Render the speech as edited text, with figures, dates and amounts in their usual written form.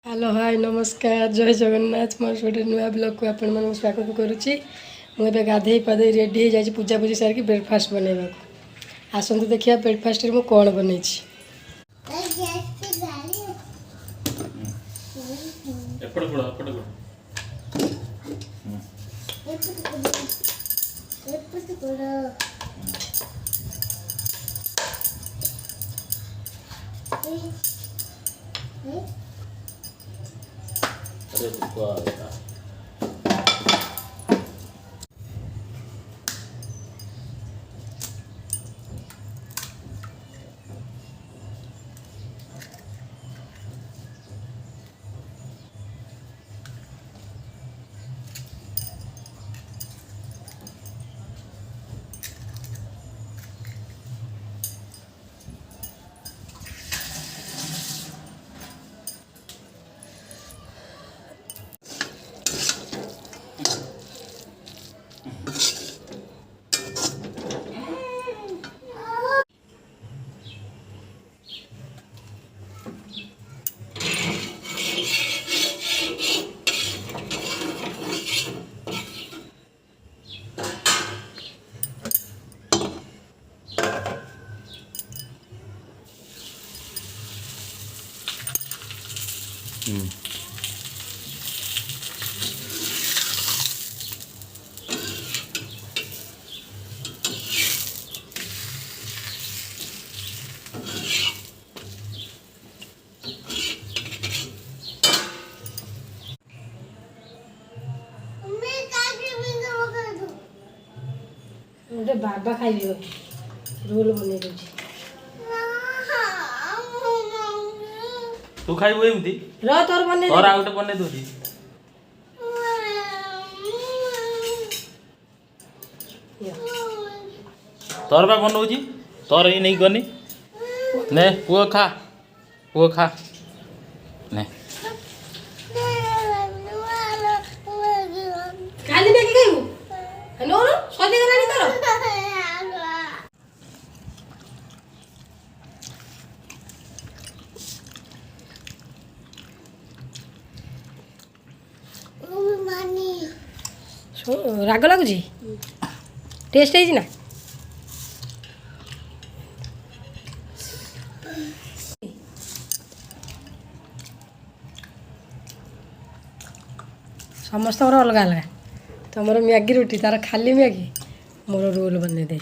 Hello hi नमस्कार जय जगन्नाथ मोर गोटे नुआ ब्लॉग को आपण मन स्वागत करुच्ची मुझे गाधे पाधे रेडी हो जाए पूजा पूजी सारिक ब्रेकफास्ट बनवा आसतु देखिए ब्रेकफास्ट में कौन बन गोटे बाबा खाइल रोल बन तू खाइबू एमती तोर बन और आउट बने दूधी तोर बा बनौजी तोर ही नहीं करनी ने पुओ खा ने खाली मैगी खाइबू हेलो सदी गलानी तोर राग लगुच टेस्ट है ना समस्त अलग अलग तुम मैगी रोटी तार खाली मैगी मोर रोल बन दे।